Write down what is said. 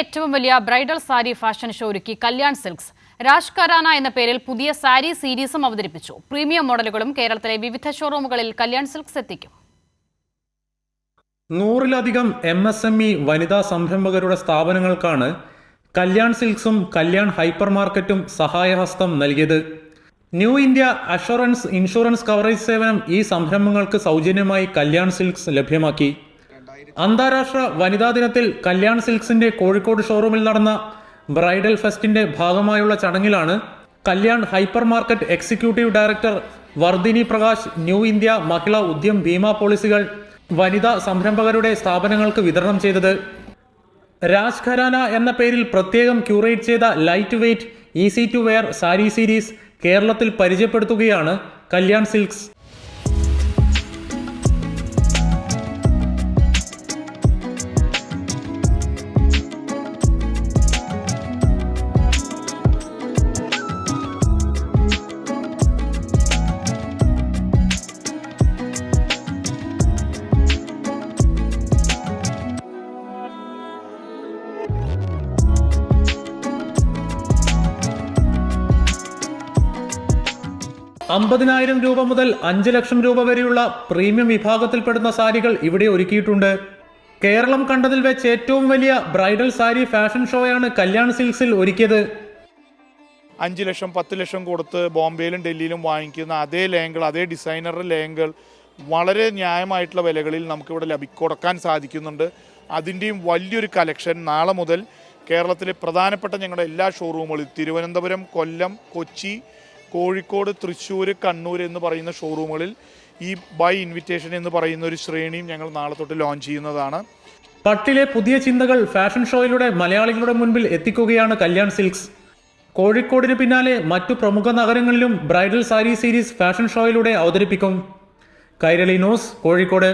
ഏറ്റവും വലിയ bridal sari fashion show ഒരുക്കി കല്യാൺ സിൽക്സ്. രാജ് ഖരാന എന്ന പേരിൽ പുതിയ സാരി സീരീസും അവതരിപ്പിച്ചു. പ്രീമിയം മോഡലുകളും കേരളത്തിലെ വിവിധ ഷോറൂമുകളിൽ കല്യാൺ സിൽക്സ് എത്തിക്കും. 100-ലധികം MSME വനിതാ സംരംഭകരുടെ സ്ഥാപനങ്ങൾക്കാണ് കല്യാൺ സിൽക്സും കല്യാൺ ഹൈപ്പർ മാർക്കറ്റും സഹായഹസ്തം നൽകിയത്. New India assurance insurance coverage സേവനം ഈ സംരംഭങ്ങൾക്ക് സൗജന്യമായി കല്യാൺ സിൽക്സ് ലഭ്യമാക്കി. അന്താരാഷ്ട്ര വനിതാ ദിനത്തിൽ കല്യാൺ സിൽക്സിന്റെ കോഴിക്കോട് ഷോറൂമിൽ നടന്ന ബ്രൈഡൽ ഫെസ്റ്റിന്റെ ഭാഗമായുള്ള ചടങ്ങിലാണ് Kalyan hyper market executive director Vardhini Prakash new India Mahila Udyam Bima പോളിസികൾ വനിതാ സംരംഭകരുടെ സ്ഥാപനങ്ങൾക്ക് വിതരണം ചെയ്തത്. രാജ് ഖരാന എന്ന പേരിൽ പ്രത്യേകം ക്യൂറേറ്റ് ചെയ്ത light weight easy to wear sari series കേരളത്തിൽ പരിചയപ്പെടുത്തുകയാണ് കല്യാൺ സിൽക്സ്. ₹50,000 മുതൽ 5 ലക്ഷം രൂപ വരെയുള്ള പ്രീമിയം വിഭാഗത്തിൽപ്പെടുന്ന സാരികൾ ഇവിടെ ഒരുക്കിയിട്ടുണ്ട്. കേരളം കണ്ടതിൽ വെച്ച് ഏറ്റവും വലിയ ബ്രൈഡൽ സാരി ഫാഷൻ ഷോയാണ് കല്യാൺ സിൽക്സിൽ ഒരുക്കിയത്. 5 ലക്ഷം 10 ലക്ഷം കൊടുത്ത് ബോംബെയിലും ഡൽഹിയിലും വാങ്ങിക്കുന്ന അതേ ലെഹങ്കകൾ, അതേ ഡിസൈനർ ലെഹങ്കകൾ വളരെ ന്യായമായിട്ടുള്ള വിലകളിൽ നമുക്കിവിടെ കൊടുക്കാൻ സാധിക്കുന്നുണ്ട്. അതിൻ്റെയും വലിയൊരു കളക്ഷൻ നാളെ മുതൽ കേരളത്തിലെ പ്രധാനപ്പെട്ട ഞങ്ങളുടെ എല്ലാ ഷോറൂമുകളിൽ തിരുവനന്തപുരം, കൊല്ലം, കൊച്ചി, കോഴിക്കോട്, തൃശ്ശൂർ, കണ്ണൂർ എന്ന് പറയുന്ന ഷോറൂമുകളിൽ ഈ ബൈ ഇൻവിറ്റേഷൻ എന്ന് പറയുന്ന ഒരു ശ്രേണിയും ഞങ്ങൾ നാളെ തൊട്ട് ലോഞ്ച് ചെയ്യുന്നതാണ്. പട്ടിലെ പുതിയ ചിന്തകൾ ഫാഷൻ ഷോയിലൂടെ മലയാളികളുടെ മുൻപിൽ എത്തിക്കുകയാണ് കല്യാൺ സിൽക്സ്. കോഴിക്കോടിന് പിന്നാലെ മറ്റു പ്രമുഖ നഗരങ്ങളിലും ബ്രൈഡൽ സാരി സീരീസ് ഫാഷൻ ഷോയിലൂടെ അവതരിപ്പിക്കും. കൈരളി ന്യൂസ്, കോഴിക്കോട്.